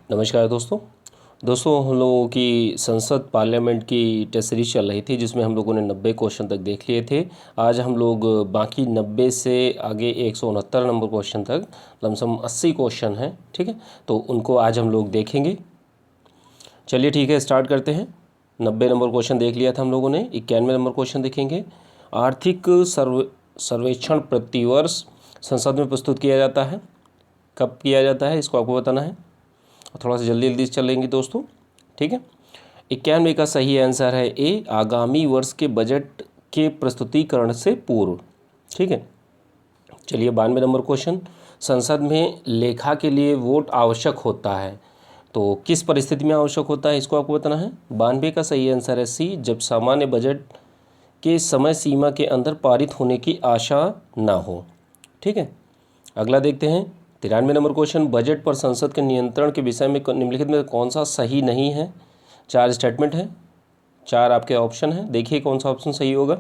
नमस्कार दोस्तों। हम लोगों की संसद पार्लियामेंट की टेस्ट सीरीज चल रही थी, जिसमें हम लोगों ने 90 क्वेश्चन तक देख लिए थे। आज हम लोग बाकी 90 से आगे 169 नंबर क्वेश्चन तक, लमसम 80 क्वेश्चन हैं, ठीक है। तो उनको आज हम लोग देखेंगे। चलिए ठीक है, स्टार्ट करते हैं। 90 नंबर क्वेश्चन देख लिया था हम लोगों ने। 91 नंबर क्वेश्चन देखेंगे। आर्थिक सर्वेक्षण प्रतिवर्ष संसद में प्रस्तुत किया जाता है। कब किया जाता है, इसको आपको बताना है। थोड़ा सा जल्दी जल्दी चलेंगे दोस्तों, ठीक है। 91 का सही आंसर है ए, आगामी वर्ष के बजट के प्रस्तुतिकरण से पूर्व, ठीक है। चलिए 92 नंबर क्वेश्चन, संसद में लेखा के लिए वोट आवश्यक होता है, तो किस परिस्थिति में आवश्यक होता है, इसको आपको बताना है। 92 का सही आंसर है सी, जब सामान्य बजट के समय सीमा के अंदर पारित होने की आशा ना हो, ठीक है। अगला देखते हैं 93 नंबर क्वेश्चन, बजट पर संसद के नियंत्रण के विषय में निम्नलिखित में कौन सा सही नहीं है। 4 स्टेटमेंट है, 4 आपके ऑप्शन हैं, देखिए कौन सा ऑप्शन सही होगा।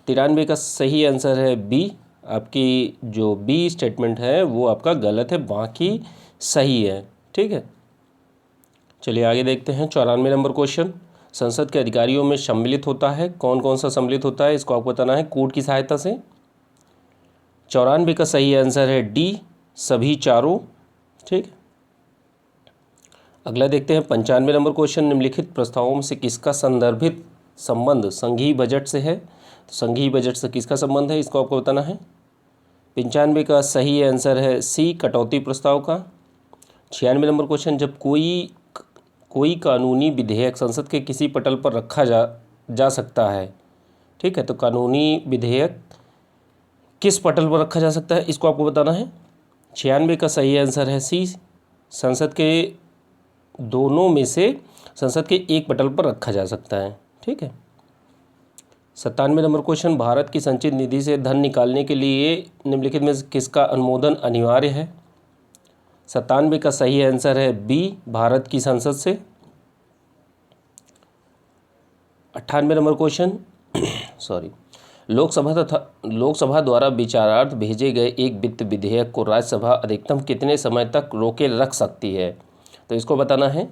93 का सही आंसर है बी। आपकी जो बी स्टेटमेंट है वो आपका गलत है, बाकी सही है, ठीक है। चलिए आगे देखते हैं 94 नंबर क्वेश्चन, संसद के अधिकारियों में सम्मिलित होता है, कौन कौन सा सम्मिलित होता है, इसको आपको बताना है। कूट की सहायता से। 94 का सही आंसर है डी, सभी चारों, ठीक है। अगला देखते हैं 95 नंबर क्वेश्चन, निम्नलिखित प्रस्तावों में से किसका संदर्भित संबंध संघीय बजट से है। तो संघीय बजट से किसका संबंध है, इसको आपको बताना है। 95 का सही आंसर है सी, कटौती प्रस्ताव का। 96 नंबर क्वेश्चन, जब कोई कानूनी विधेयक संसद के किसी पटल पर रखा जा सकता है, ठीक है, तो कानूनी विधेयक किस पटल पर रखा जा सकता है, इसको आपको बताना है। 96 का सही आंसर है सी, संसद के दोनों में से संसद के एक पटल पर रखा जा सकता है, ठीक है। 97 नंबर क्वेश्चन, भारत की संचित निधि से धन निकालने के लिए निम्नलिखित में से किसका अनुमोदन अनिवार्य है। 97 का सही आंसर है बी, भारत की संसद से। 98 नंबर क्वेश्चन सॉरी, लोकसभा द्वारा विचारार्थ भेजे गए एक वित्त विधेयक को राज्यसभा अधिकतम कितने समय तक रोके रख सकती है, तो इसको बताना है।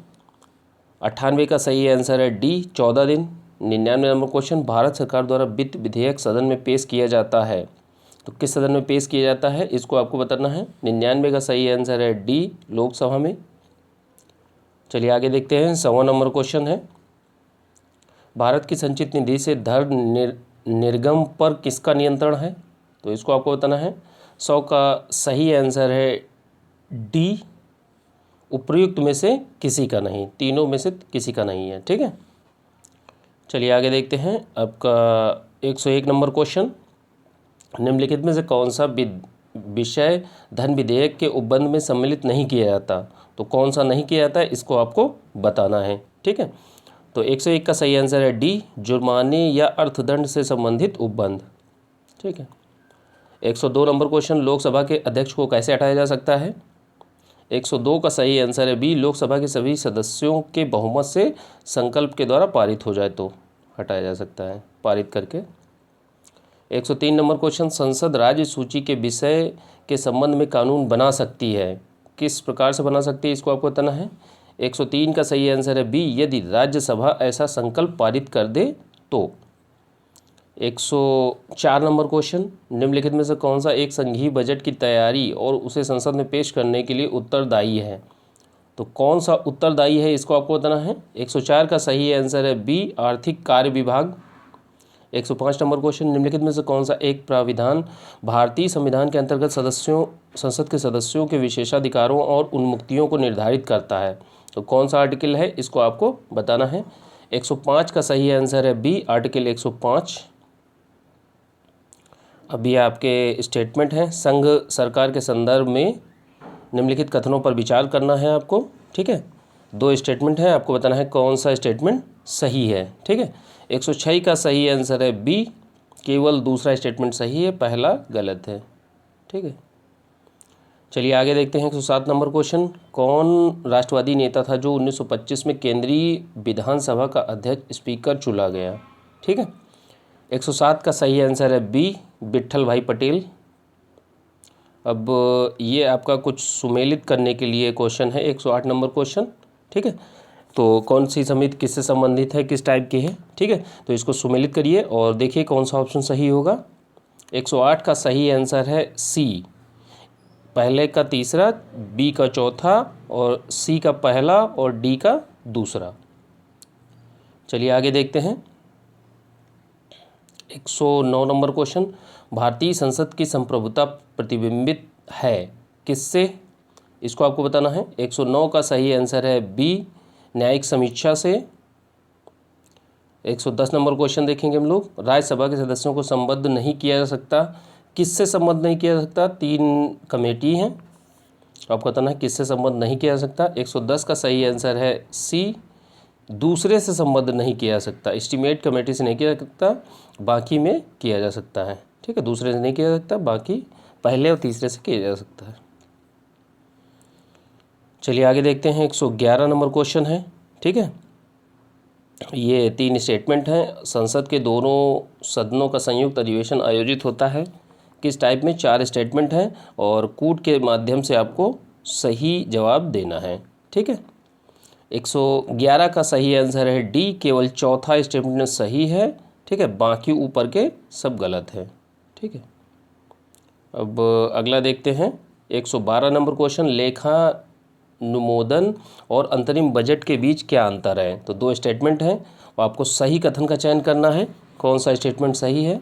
98 का सही आंसर है डी, 14 दिन। 99 नंबर क्वेश्चन, भारत सरकार द्वारा वित्त विधेयक सदन में पेश किया जाता है, तो किस सदन में पेश किया जाता है, इसको आपको बताना है। 99 का सही आंसर है डी, लोकसभा में। चलिए आगे देखते हैं 100 नंबर क्वेश्चन है, भारत की संचित निधि से धन निर्गम पर किसका नियंत्रण है, तो इसको आपको बताना है। 100 का सही आंसर है डी, उपर्युक्त में से किसी का नहीं, तीनों में से किसी का नहीं है, ठीक है। चलिए आगे देखते हैं आपका 101 नंबर क्वेश्चन, निम्नलिखित में से कौन सा विषय धन विधेयक के उपबंध में सम्मिलित नहीं किया जाता, तो कौन सा नहीं किया जाता है, इसको आपको बताना है, ठीक है। तो 101 का सही आंसर है डी, जुर्माने या अर्थदंड से संबंधित उपबंध, ठीक है। 102 नंबर क्वेश्चन, लोकसभा के अध्यक्ष को कैसे हटाया जा सकता है। 102 का सही आंसर है बी, लोकसभा के सभी सदस्यों के बहुमत से संकल्प के द्वारा पारित हो जाए तो हटाया जा सकता है, पारित करके। 103 नंबर क्वेश्चन, संसद राज्य सूची के विषय के संबंध में कानून बना सकती है, किस प्रकार से बना सकती है, इसको आपको बताना है। 103 का सही आंसर है बी, यदि राज्यसभा ऐसा संकल्प पारित कर दे तो। 104 नंबर क्वेश्चन, निम्नलिखित में से कौन सा एक संघीय बजट की तैयारी और उसे संसद में पेश करने के लिए उत्तरदायी है, तो कौन सा उत्तरदायी है, इसको आपको बताना है। 104 का सही आंसर है बी, आर्थिक कार्य विभाग। 105 नंबर क्वेश्चन, निम्नलिखित में से कौन सा एक प्राविधान भारतीय संविधान के अंतर्गत संसद के सदस्यों के विशेषाधिकारों और उन्मुक्तियों को निर्धारित करता है, तो कौन सा आर्टिकल है, इसको आपको बताना है। 105 का सही आंसर है बी, आर्टिकल 105। अभी आपके स्टेटमेंट हैं, संघ सरकार के संदर्भ में निम्नलिखित कथनों पर विचार करना है आपको, ठीक है। 2 स्टेटमेंट हैं, आपको बताना है कौन सा स्टेटमेंट सही है, ठीक है। 106 का सही आंसर है बी, केवल दूसरा स्टेटमेंट सही है, पहला गलत है, ठीक है। चलिए आगे देखते हैं 107 नंबर क्वेश्चन, कौन राष्ट्रवादी नेता था जो 1925 में केंद्रीय विधानसभा का अध्यक्ष स्पीकर चुना गया, ठीक है। 107 का सही आंसर है बी, विट्ठल भाई पटेल। अब ये आपका कुछ सुमेलित करने के लिए क्वेश्चन है, 108 नंबर क्वेश्चन। ठीक है, तो कौन सी समिति किससे संबंधित है, किस टाइप की है। ठीक है, तो इसको सुमेलित करिए और देखिए कौन सा ऑप्शन सही होगा। 108 का सही आंसर है सी, पहले का तीसरा, बी का चौथा और सी का पहला और डी का दूसरा। चलिए आगे देखते हैं। 109 नंबर क्वेश्चन, भारतीय संसद की संप्रभुता प्रतिबिंबित है किससे, इसको आपको बताना है। 109 का सही आंसर है बी, न्यायिक समीक्षा से। 110 नंबर क्वेश्चन देखेंगे हम लोग, राज्यसभा के सदस्यों को संबद्ध नहीं किया जा सकता, किससे संबद्ध नहीं किया जा सकता। 3 कमेटी हैं, आपको बताना है किससे संबद्ध नहीं किया जा सकता। 110 का सही आंसर है सी, दूसरे से संबद्ध नहीं किया जा सकता। एस्टीमेट कमेटी से नहीं किया जा सकता, बाकी में किया जा सकता है। ठीक है, दूसरे से नहीं किया जा सकता, बाकी पहले और तीसरे से किया जा सकता है। चलिए आगे देखते हैं। 111 नंबर क्वेश्चन है। ठीक है, ये 3 स्टेटमेंट हैं। संसद के दोनों सदनों का संयुक्त अधिवेशन आयोजित होता है किस टाइप में। 4 स्टेटमेंट हैं और कूट के माध्यम से आपको सही जवाब देना है। ठीक है, 111 का सही आंसर है डी, केवल चौथा स्टेटमेंट सही है। ठीक है, बाकी ऊपर के सब गलत है। ठीक है, अब अगला देखते हैं। 112 नंबर क्वेश्चन, लेखानुमोदन और अंतरिम बजट के बीच क्या अंतर है। तो 2 स्टेटमेंट हैं और आपको सही कथन का चयन करना है, कौन सा स्टेटमेंट सही है।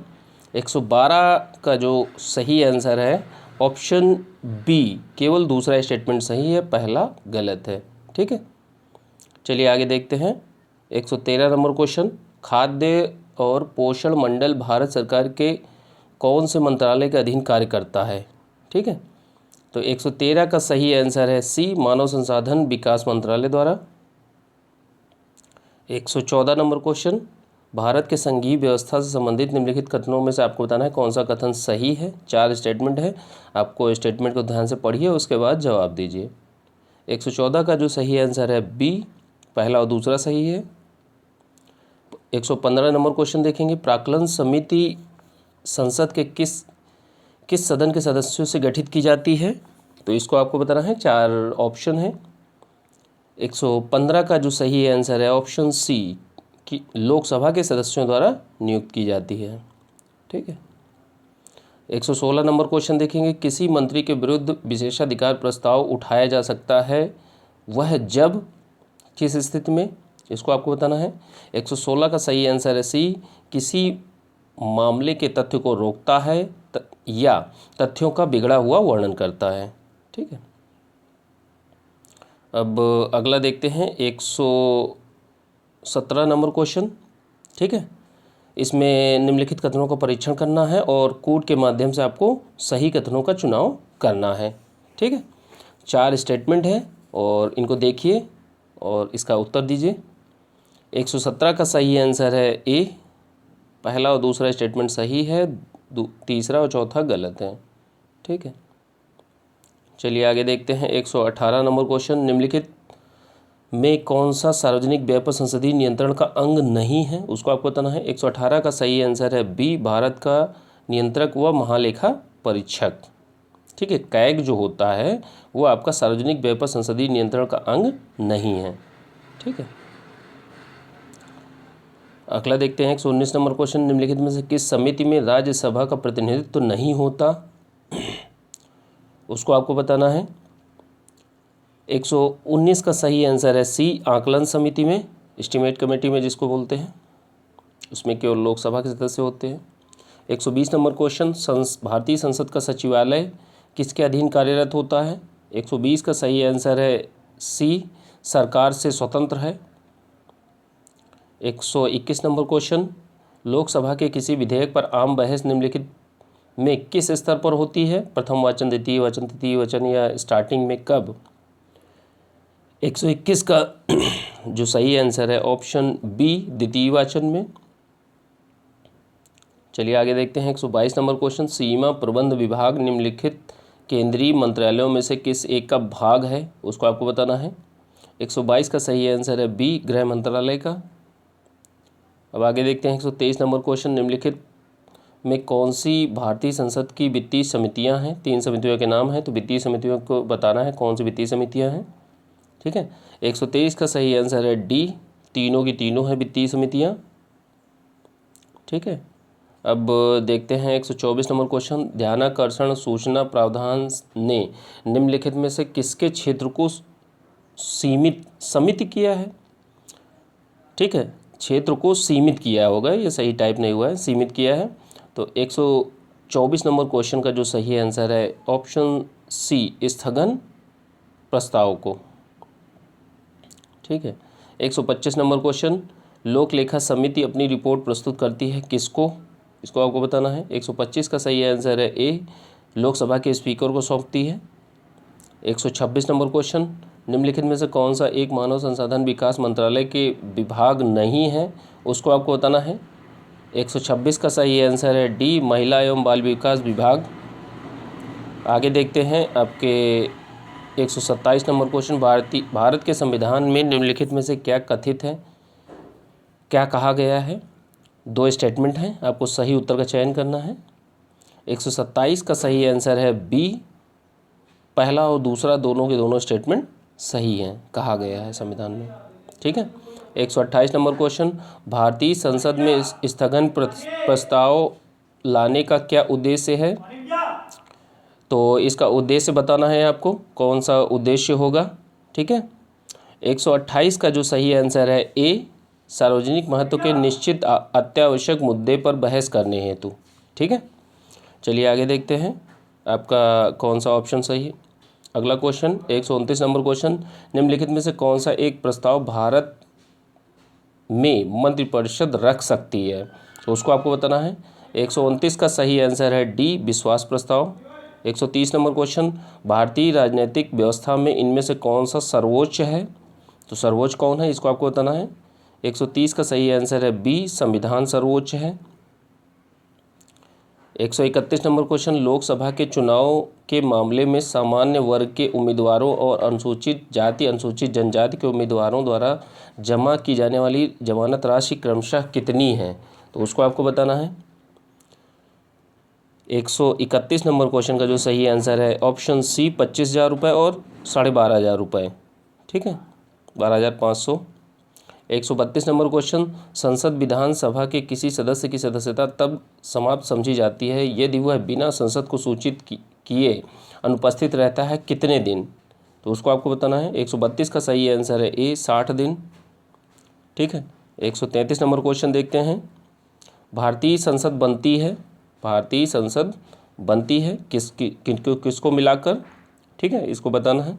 112 का जो सही आंसर है ऑप्शन बी, केवल दूसरा स्टेटमेंट सही है, पहला गलत है। ठीक है, चलिए आगे देखते हैं। 113 नंबर क्वेश्चन, खाद्य और पोषण मंडल भारत सरकार के कौन से मंत्रालय के अधीन कार्य करता है। ठीक है, तो 113 का सही आंसर है सी, मानव संसाधन विकास मंत्रालय द्वारा। 114 नंबर क्वेश्चन, भारत के संघीय व्यवस्था से संबंधित निम्नलिखित कथनों में से आपको बताना है कौन सा कथन सही है। 4 स्टेटमेंट है, आपको स्टेटमेंट को ध्यान से पढ़िए, उसके बाद जवाब दीजिए। 114 का जो सही आंसर है बी, पहला और दूसरा सही है। 115 नंबर क्वेश्चन देखेंगे, प्राक्कलन समिति संसद के किस सदन के सदस्यों से गठित की जाती है। तो इसको आपको बताना है, 4 ऑप्शन है। 115 का जो सही आंसर है ऑप्शन सी, कि लोकसभा के सदस्यों द्वारा नियुक्त की जाती है। ठीक है, 116 नंबर क्वेश्चन देखेंगे, किसी मंत्री के विरुद्ध विशेषाधिकार प्रस्ताव उठाया जा सकता है, वह जब किस स्थिति में, इसको आपको बताना है। 116 का सही आंसर है सी, किसी मामले के तथ्य को रोकता है या तथ्यों का बिगड़ा हुआ वर्णन करता है। ठीक है, अब अगला देखते हैं। 117 नंबर क्वेश्चन। ठीक है, इसमें निम्नलिखित कथनों का परीक्षण करना है और कूट के माध्यम से आपको सही कथनों का चुनाव करना है। ठीक है, 4 स्टेटमेंट है और इनको देखिए और इसका उत्तर दीजिए। 117 का सही आंसर है ए, पहला और दूसरा स्टेटमेंट सही है, तीसरा और चौथा गलत है। ठीक है, चलिए आगे देखते हैं। 118 नंबर क्वेश्चन, निम्नलिखित में कौन सा सार्वजनिक व्यय पर संसदीय नियंत्रण का अंग नहीं है, उसको आपको बताना है। 118 का सही आंसर है बी, भारत का नियंत्रक व महालेखा परीक्षक। ठीक है, कैग जो होता है वो आपका सार्वजनिक व्यय पर संसदीय नियंत्रण का अंग नहीं है। ठीक है, अगला देखते हैं। 119 नंबर क्वेश्चन, निम्नलिखित में से किस समिति में राज्यसभा का प्रतिनिधित्व नहीं होता, उसको आपको बताना है। 119 का सही आंसर है सी, आकलन समिति में, एस्टीमेट कमेटी में जिसको बोलते हैं, उसमें केवल लोकसभा के सदस्य होते हैं। 120 नंबर क्वेश्चन, भारतीय संसद का सचिवालय किसके अधीन कार्यरत होता है। 120 का सही आंसर है सी, सरकार से स्वतंत्र है। 121 नंबर क्वेश्चन, लोकसभा के किसी विधेयक पर आम बहस निम्नलिखित में किस स्तर पर होती है, प्रथम वाचन, द्वितीय वाचन, तृतीय वाचन या स्टार्टिंग में, कब। 121 का जो सही आंसर है ऑप्शन बी, द्वितीय वाचन में। चलिए आगे देखते हैं। 122 नंबर क्वेश्चन, सीमा प्रबंध विभाग निम्नलिखित केंद्रीय मंत्रालयों में से किस एक का भाग है, उसको आपको बताना है। 122 का सही आंसर है बी, गृह मंत्रालय का। अब आगे देखते हैं। 123 नंबर क्वेश्चन, निम्नलिखित में कौन सी भारतीय संसद की वित्तीय समितियां हैं? 3 समितियों के नाम हैं, तो वित्तीय समितियों को बताना है कौन सी वित्तीय समितियां हैं। ठीक है, 123 का सही आंसर है डी, तीनों की तीनों हैं वित्तीय समितियां। ठीक है, अब देखते हैं 124 नंबर क्वेश्चन। ध्यानाकर्षण सूचना प्रावधान ने निम्नलिखित में से किसके क्षेत्र को सीमित किया है? ठीक है, क्षेत्र को सीमित किया होगा, ये सही टाइप नहीं हुआ है, सीमित किया है। तो 124 नंबर क्वेश्चन का जो सही आंसर है ऑप्शन सी, स्थगन प्रस्ताव को। ठीक है, 125 नंबर क्वेश्चन। लोक लेखा समिति अपनी रिपोर्ट प्रस्तुत करती है किसको? इसको आपको बताना है। 125 का सही आंसर है ए, लोकसभा के स्पीकर को सौंपती है। 126 नंबर क्वेश्चन। निम्नलिखित में से कौन सा एक मानव संसाधन विकास मंत्रालय के विभाग नहीं है? उसको आपको बताना है। 126 का सही आंसर है डी, महिला एवं बाल विकास विभाग। आगे देखते हैं आपके 127 नंबर क्वेश्चन। भारत के संविधान में निम्नलिखित में से क्या कथित है, क्या कहा गया है? 2 स्टेटमेंट हैं, आपको सही उत्तर का चयन करना है। 127 का सही आंसर है बी, पहला और दूसरा दोनों के दोनों स्टेटमेंट सही हैं, कहा गया है संविधान में। ठीक है, 128 नंबर क्वेश्चन। भारतीय संसद में स्थगन प्रस्ताव लाने का क्या उद्देश्य है? तो इसका उद्देश्य बताना है आपको, कौन सा उद्देश्य होगा। ठीक है, 128 का जो सही आंसर है ए, सार्वजनिक महत्व के निश्चित अत्यावश्यक मुद्दे पर बहस करने हेतु। ठीक है, चलिए आगे देखते हैं आपका कौन सा ऑप्शन सही है। अगला क्वेश्चन 129 नंबर क्वेश्चन। निम्नलिखित में से कौन सा एक प्रस्ताव भारत में मंत्रिपरिषद रख सकती है? तो उसको आपको बताना है। 129 का सही आंसर है डी, विश्वास प्रस्ताव। 130 नंबर क्वेश्चन। भारतीय राजनीतिक व्यवस्था में इनमें से कौन सा सर्वोच्च है? तो सर्वोच्च कौन है, इसको आपको बताना है। 130 का सही आंसर है बी, संविधान सर्वोच्च है। 131 नंबर क्वेश्चन। लोकसभा के चुनाव के मामले में सामान्य वर्ग के उम्मीदवारों और अनुसूचित जाति अनुसूचित जनजाति के उम्मीदवारों द्वारा जमा की जाने वाली जमानत राशि क्रमशः कितनी है? तो उसको आपको बताना है। 131 नंबर क्वेश्चन का जो सही आंसर है ऑप्शन सी, 25,000 रुपये और 12,500 रुपये। ठीक है, 12,500। 132 नंबर क्वेश्चन। संसद विधानसभा के किसी सदस्य की सदस्यता तब समाप्त समझी जाती है यदि वह बिना संसद को सूचित किए अनुपस्थित रहता है कितने दिन? तो उसको आपको बताना है। 132 का सही आंसर है ए, 60 दिन। ठीक है, 133 नंबर क्वेश्चन देखते हैं। भारतीय संसद बनती है किसको मिलाकर? ठीक है, इसको बताना है।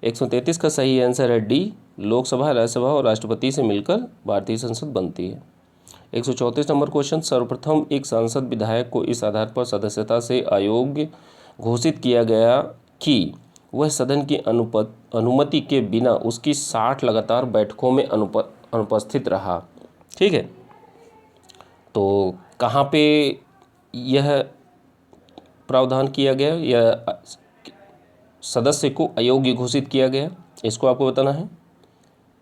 133 का सही आंसर है डी, लोकसभा, राज्यसभा और राष्ट्रपति से मिलकर भारतीय संसद बनती है। 134 नंबर क्वेश्चन। सर्वप्रथम एक सांसद विधायक को इस आधार पर सदस्यता से अयोग्य घोषित किया गया कि वह सदन की अनुमति के बिना उसकी 60 लगातार बैठकों में अनुपस्थित रहा। ठीक है, तो कहाँ पे यह प्रावधान किया गया या सदस्य को अयोग्य घोषित किया गया, इसको आपको बताना है।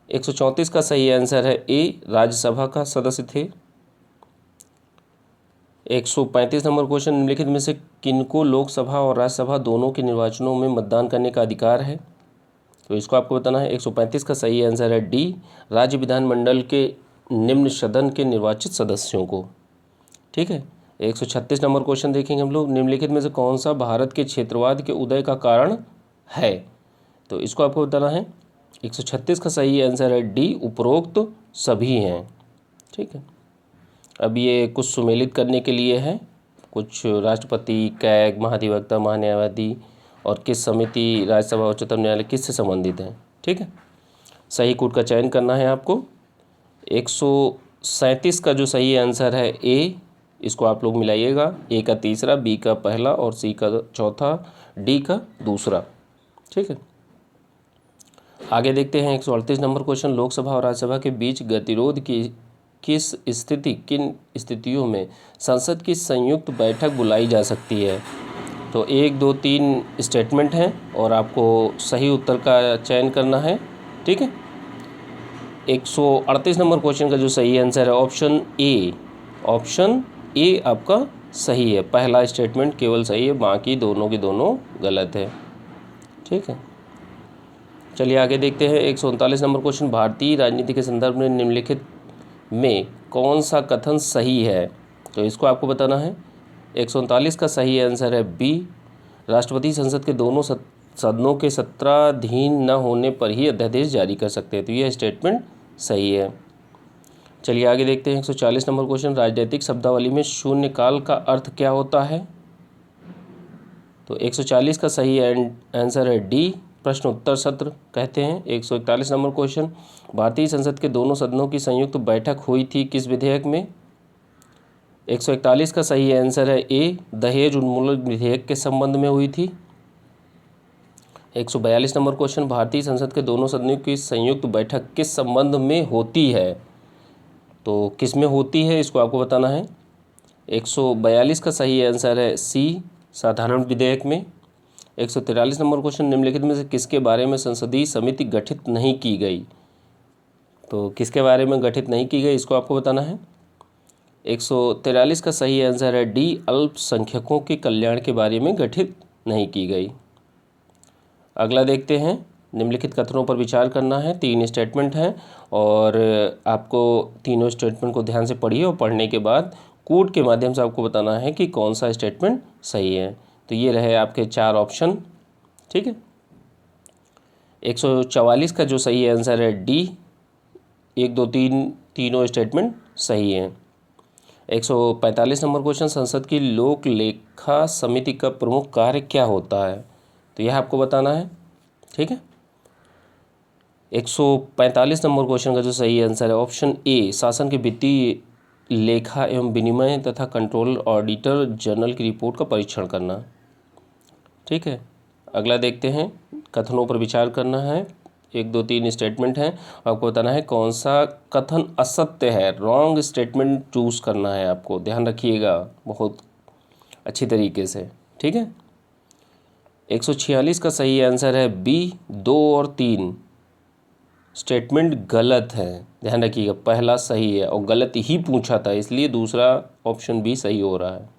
134 का सही आंसर है ए, राज्यसभा का सदस्य थे। 135 नंबर क्वेश्चन। निम्नलिखित में से किनको लोकसभा और राज्यसभा दोनों के निर्वाचनों में मतदान करने का अधिकार है? तो इसको आपको बताना है। 135 का सही आंसर है डी, राज्य विधानमंडल के निम्न सदन के निर्वाचित सदस्यों को। ठीक है, 136 नंबर क्वेश्चन देखेंगे हम लोग। निम्नलिखित में से कौन सा भारत के क्षेत्रवाद के उदय का कारण है? तो इसको आपको बताना है। 136 का सही आंसर है डी, उपरोक्त सभी हैं। ठीक है, अब ये कुछ सुमेलित करने के लिए है, कुछ राष्ट्रपति, कैग, महाधिवक्ता, महान्यायवादी और किस समिति, राज्यसभा, उच्चतम न्यायालय किससे संबंधित है। ठीक है, सही कूट का चयन करना है आपको। 137 का जो सही आंसर है ए, इसको आप लोग मिलाइएगा। ए का तीसरा, बी का पहला और सी का चौथा, डी का दूसरा। ठीक है, आगे देखते हैं 138 नंबर क्वेश्चन। लोकसभा और राज्यसभा के बीच गतिरोध की किन स्थितियों में संसद की संयुक्त बैठक बुलाई जा सकती है? तो 1, 2, 3 स्टेटमेंट हैं और आपको सही उत्तर का चयन करना है। ठीक है, 138 नंबर क्वेश्चन का जो सही आंसर है ऑप्शन ए आपका सही है, पहला स्टेटमेंट केवल सही है, बाकी दोनों के दोनों गलत है। ठीक है, चलिए आगे देखते हैं 139 नंबर क्वेश्चन। भारतीय राजनीति के संदर्भ में निम्नलिखित में कौन सा कथन सही है? तो इसको आपको बताना है। 139 का सही आंसर है बी, राष्ट्रपति संसद के दोनों सदनों के सत्राधीन न होने पर ही अध्यादेश जारी कर सकते हैं। तो यह स्टेटमेंट सही है। चलिए आगे देखते हैं 140 नंबर क्वेश्चन। राजनीतिक शब्दावली में शून्यकाल का अर्थ क्या होता है? तो 140 का सही आंसर है डी, प्रश्न उत्तर सत्र कहते हैं। 141 नंबर क्वेश्चन। भारतीय संसद के दोनों सदनों की संयुक्त बैठक हुई थी किस विधेयक में? 141 का सही आंसर है ए, दहेज उन्मूलन विधेयक के संबंध में हुई थी। 142 नंबर क्वेश्चन। भारतीय संसद के दोनों सदनों की संयुक्त बैठक किस संबंध में होती है? तो किस में होती है इसको आपको बताना है। 142 का सही आंसर है सी, साधारण विधेयक में। 143 नंबर क्वेश्चन। निम्नलिखित में से किसके बारे में संसदीय समिति गठित नहीं की गई? तो किसके बारे में गठित नहीं की गई इसको आपको बताना है। 143 का सही आंसर है डी, अल्पसंख्यकों के कल्याण के बारे में गठित नहीं की गई। अगला देखते हैं। निम्नलिखित कथनों पर विचार करना है। 3 स्टेटमेंट हैं और आपको तीनों स्टेटमेंट को ध्यान से पढ़िए और पढ़ने के बाद कोड के माध्यम से आपको बताना है कि कौन सा स्टेटमेंट सही है। तो ये रहे आपके 4 ऑप्शन। ठीक है, 144 का जो सही आंसर है डी, 1 2 3 तीनों स्टेटमेंट सही हैं। 145 नंबर क्वेश्चन। संसद की लोक लेखा समिति का प्रमुख कार्य क्या होता है? तो यह आपको बताना है। ठीक है, 145 नंबर क्वेश्चन का जो सही आंसर है ऑप्शन ए, शासन के वित्तीय लेखा एवं विनिमय तथा कंट्रोलर ऑडिटर जनरल की रिपोर्ट का परीक्षण करना। ठीक है, अगला देखते हैं। कथनों पर विचार करना है। 1 2 3 स्टेटमेंट हैं, आपको बताना है कौन सा कथन असत्य है। रॉन्ग स्टेटमेंट चूज़ करना है आपको, ध्यान रखिएगा बहुत अच्छी तरीके से। ठीक है, 146 का सही आंसर है बी, 2 और 3 स्टेटमेंट गलत है। ध्यान रखिएगा, पहला सही है और गलत ही पूछा था, इसलिए दूसरा ऑप्शन बी सही हो रहा है।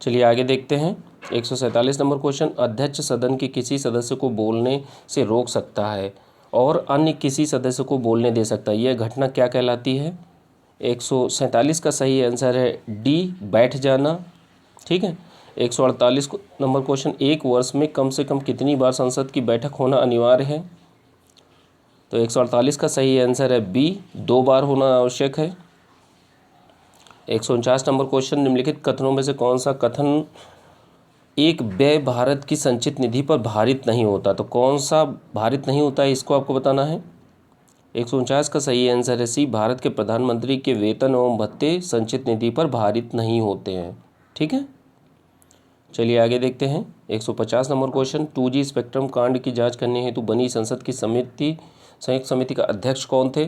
चलिए आगे देखते हैं। 147 नंबर क्वेश्चन। अध्यक्ष सदन के किसी सदस्य को बोलने से रोक सकता है और अन्य किसी सदस्य को बोलने दे सकता है, यह घटना क्या कहलाती है? 147 का सही आंसर है डी, बैठ जाना। ठीक है, 148 नंबर क्वेश्चन। एक वर्ष में कम से कम कितनी बार संसद की बैठक होना अनिवार्य है? तो 148 का सही आंसर है बी, 2 बार होना आवश्यक है। 149 नंबर क्वेश्चन। निम्नलिखित कथनों में से कौन सा कथन एक व्यय भारत की संचित निधि पर भारित नहीं होता? तो कौन सा भारित नहीं होता है इसको आपको बताना है। 149 का सही आंसर है सी, भारत के प्रधानमंत्री के वेतन एवं भत्ते संचित निधि पर भारित नहीं होते हैं। ठीक है, चलिए आगे देखते हैं। 150 नंबर क्वेश्चन। 2G स्पेक्ट्रम कांड की जांच करने हेतु बनी संसद की संयुक्त समिति का अध्यक्ष कौन थे?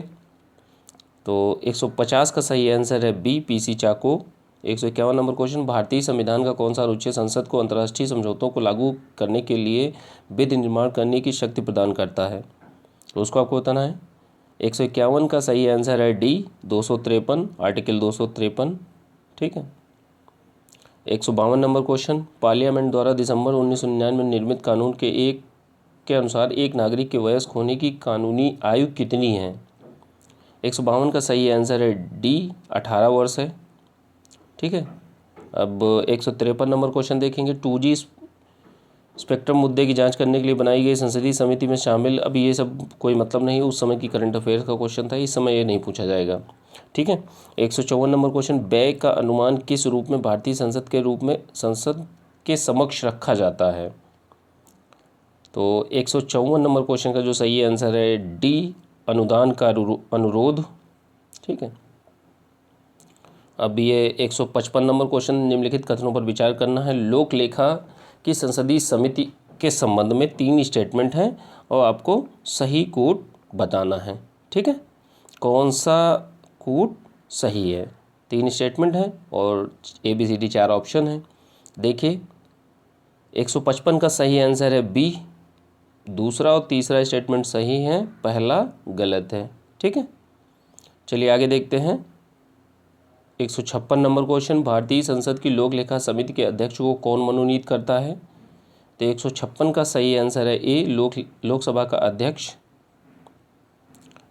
तो 150 का सही आंसर है बी, PC चाको। 151 नंबर क्वेश्चन। भारतीय संविधान का कौन सा अनुच्छेद संसद को अंतर्राष्ट्रीय समझौतों को लागू करने के लिए विधि निर्माण करने की शक्ति प्रदान करता है? तो उसको आपको बताना है। 151 का सही आंसर है डी, 253, आर्टिकल 253। ठीक है, 152 नंबर क्वेश्चन। पार्लियामेंट द्वारा दिसंबर 1999 में निर्मित कानून के अनुसार एक नागरिक के वयस्क होने की कानूनी आयु कितनी है? 152 का सही आंसर है डी, 18 वर्ष है। ठीक है, अब 153 नंबर क्वेश्चन देखेंगे। 2G स्पेक्ट्रम मुद्दे की जांच करने के लिए बनाई गई संसदीय समिति में शामिल, अब ये सब कोई मतलब नहीं, उस समय की करंट अफेयर्स का क्वेश्चन था, इस समय ये नहीं पूछा जाएगा। ठीक है, 154 नंबर क्वेश्चन। व्यय का अनुमान किस रूप में भारतीय संसद के समक्ष रखा जाता है? तो 154 नंबर क्वेश्चन का जो सही आंसर है डी, अनुदान का अनुरोध। ठीक है, अब ये 155 नंबर क्वेश्चन। निम्नलिखित कथनों पर विचार करना है। लोक लेखा की संसदीय समिति के संबंध में 3 स्टेटमेंट हैं और आपको सही कोड बताना है। ठीक है, कौन सा कोड सही है? 3 स्टेटमेंट हैं और ABCD 4 ऑप्शन हैं। देखिए, 155 का सही आंसर है बी, दूसरा और तीसरा स्टेटमेंट सही है, पहला गलत है। ठीक है, चलिए आगे देखते हैं। 156 नंबर क्वेश्चन, भारतीय संसद की लोक लेखा समिति के अध्यक्ष को कौन मनोनीत करता है? तो 156 का सही आंसर है ए, लोकसभा का अध्यक्ष।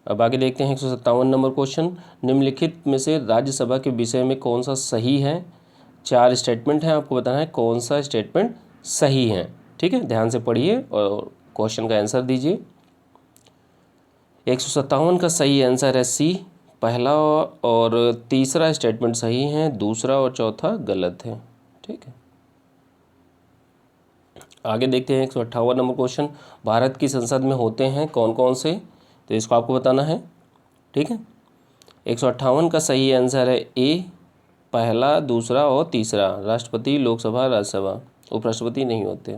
अब आगे देखते हैं 157 नंबर क्वेश्चन, निम्नलिखित में से राज्यसभा के विषय में कौन सा सही है? 4 स्टेटमेंट हैं, आपको बताना है कौन सा स्टेटमेंट सही है। ठीक है, ध्यान से पढ़िए और क्वेश्चन का आंसर दीजिए। 157 का सही आंसर है सी, पहला और तीसरा स्टेटमेंट सही है, दूसरा और चौथा गलत है। ठीक है, आगे देखते हैं 158 नंबर क्वेश्चन, भारत की संसद में होते हैं कौन कौन से? तो इसको आपको बताना है। ठीक है, 158 का सही आंसर है ए, पहला, दूसरा और तीसरा। राष्ट्रपति, लोकसभा, राज्यसभा, उपराष्ट्रपति नहीं होते।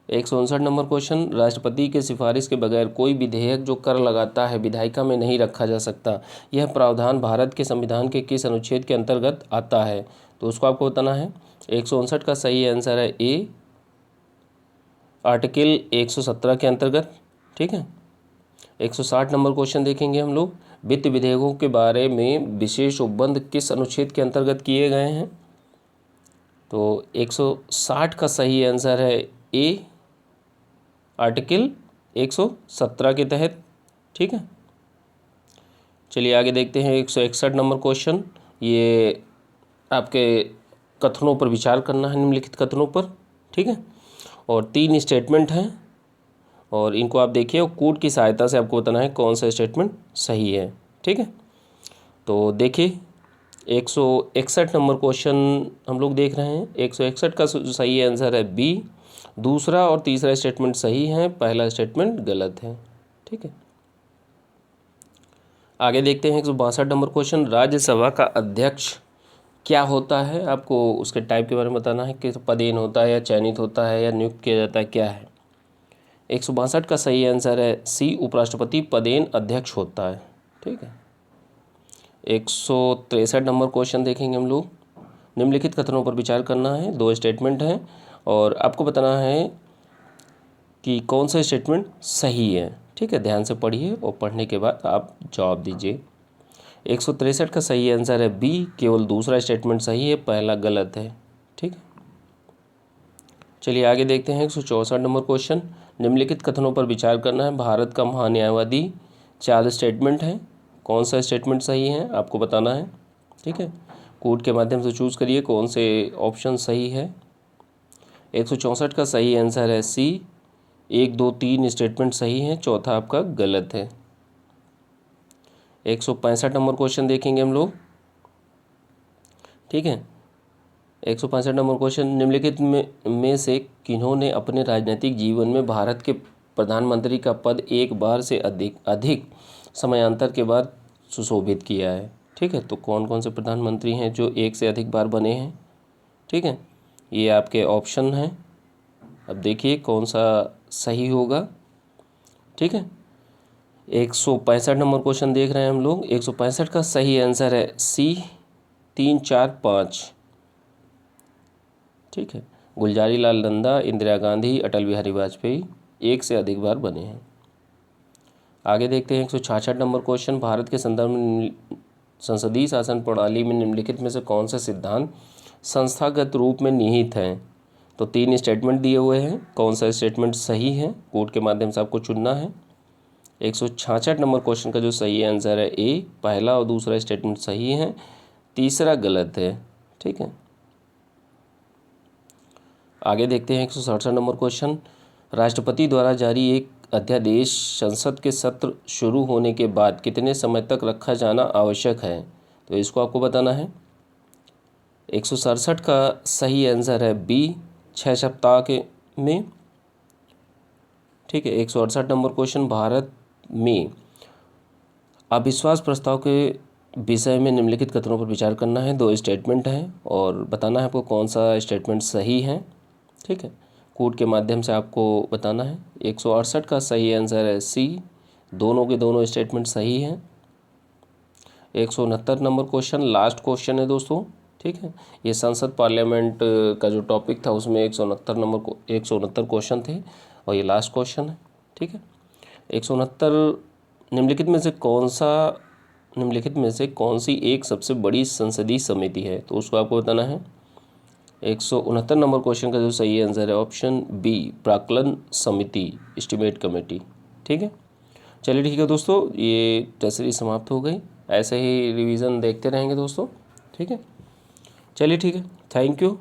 159 नंबर क्वेश्चन, राष्ट्रपति के सिफारिश के बगैर कोई विधेयक जो कर लगाता है विधायिका में नहीं रखा जा सकता। यह प्रावधान भारत के संविधान के किस अनुच्छेद के अंतर्गत आता है? तो उसको आपको बताना है। 159 का सही आंसर है ए, आर्टिकल 117 के अंतर्गत। ठीक है, 160 नंबर क्वेश्चन देखेंगे हम लोग, वित्त विधेयकों के बारे में विशेष उपबंध किस अनुच्छेद के अंतर्गत किए गए हैं? तो 160 का सही आंसर है ए, आर्टिकल 117 के तहत। ठीक है, चलिए आगे देखते हैं 161 नंबर क्वेश्चन, ये आपके कथनों पर विचार करना है, निम्नलिखित कथनों पर। ठीक है, और 3 स्टेटमेंट हैं और इनको आप देखिए और कोड की सहायता से आपको बताना है कौन सा स्टेटमेंट सही है। ठीक है, तो देखिए 161 नंबर क्वेश्चन हम लोग देख रहे हैं। 161 का सही आंसर है बी, दूसरा और तीसरा स्टेटमेंट सही है, पहला स्टेटमेंट गलत है। ठीक है, आगे देखते हैं 162 नंबर क्वेश्चन, राज्यसभा का अध्यक्ष क्या होता है? आपको उसके टाइप के बारे में बताना है कि पदेन होता है या चयनित होता है या नियुक्त किया जाता है, क्या है? 162 का सही आंसर है सी, उपराष्ट्रपति पदेन अध्यक्ष होता है। ठीक है, 163 नंबर क्वेश्चन देखेंगे हम लोग, निम्नलिखित कथनों पर विचार करना है, 2 स्टेटमेंट हैं और आपको बताना है कि कौन सा स्टेटमेंट सही है। ठीक है, ध्यान से पढ़िए और पढ़ने के बाद आप जवाब दीजिए। 163 का सही आंसर है बी, केवल दूसरा स्टेटमेंट सही है, पहला गलत है। ठीक है, चलिए आगे देखते हैं 164 नंबर क्वेश्चन, निम्नलिखित कथनों पर विचार करना है, भारत का महान्यायवादी। 4 स्टेटमेंट हैं, कौन सा स्टेटमेंट सही है आपको बताना है। ठीक है, कोड के माध्यम से चूज़ करिए कौन से ऑप्शन सही है। 164 का सही आंसर है सी, 1, 2, 3 स्टेटमेंट सही हैं, चौथा आपका गलत है। 165 नंबर क्वेश्चन देखेंगे हम लोग। ठीक है, 165 नंबर क्वेश्चन, निम्नलिखित में से किन्होंने अपने राजनीतिक जीवन में भारत के प्रधानमंत्री का पद एक बार से अधिक समयांतर के बाद सुशोभित किया है? ठीक है, तो कौन कौन से प्रधानमंत्री हैं जो एक से अधिक बार बने हैं? ठीक है, ये आपके ऑप्शन हैं, अब देखिए कौन सा सही होगा। ठीक है, 165 नंबर क्वेश्चन देख रहे हैं हम लोग। 165 का सही आंसर है सी, 3, 4, 5। ठीक है, गुलजारी लाल नंदा, इंदिरा गांधी, अटल बिहारी वाजपेयी एक से अधिक बार बने हैं। आगे देखते हैं 166 नंबर क्वेश्चन, भारत के संदर्भ में संसदीय शासन प्रणाली में निम्नलिखित में से कौन सा सिद्धांत संस्थागत रूप में निहित है? तो 3 स्टेटमेंट दिए हुए हैं, कौन सा स्टेटमेंट सही है कोड के माध्यम से आपको चुनना है। 166 नंबर क्वेश्चन का जो सही आंसर है ए, पहला और दूसरा स्टेटमेंट सही है, तीसरा गलत है। ठीक है, आगे देखते हैं 167 नंबर क्वेश्चन, राष्ट्रपति द्वारा जारी एक अध्यादेश संसद के सत्र शुरू होने के बाद कितने समय तक रखा जाना आवश्यक है? तो इसको आपको बताना है। 167 का सही आंसर है बी, 6 सप्ताह के में। ठीक है, 168 नंबर क्वेश्चन, भारत में अविश्वास प्रस्ताव के विषय में निम्नलिखित कथनों पर विचार करना है, 2 स्टेटमेंट हैं और बताना है आपको कौन सा स्टेटमेंट सही है। ठीक है, कोड के माध्यम से आपको बताना है। 168 का सही आंसर है सी, दोनों के दोनों स्टेटमेंट सही हैं। 169 नंबर क्वेश्चन लास्ट क्वेश्चन है दोस्तों। ठीक है, ये संसद पार्लियामेंट का जो टॉपिक था उसमें 169 क्वेश्चन थे और ये लास्ट क्वेश्चन है। ठीक है, 169, निम्नलिखित में से कौन सा निम्नलिखित में से कौन सी एक सबसे बड़ी संसदीय समिति है, तो उसको आपको बताना है। 169 नंबर क्वेश्चन का जो सही आंसर है ऑप्शन बी, प्राक्कलन समिति, एस्टीमेट कमेटी। ठीक है, चलिए ठीक है दोस्तों, ये टेस्ट सीरीज समाप्त हो गई। ऐसे ही रिवीजन देखते रहेंगे दोस्तों। ठीक है, चलिए ठीक है, थैंक यू।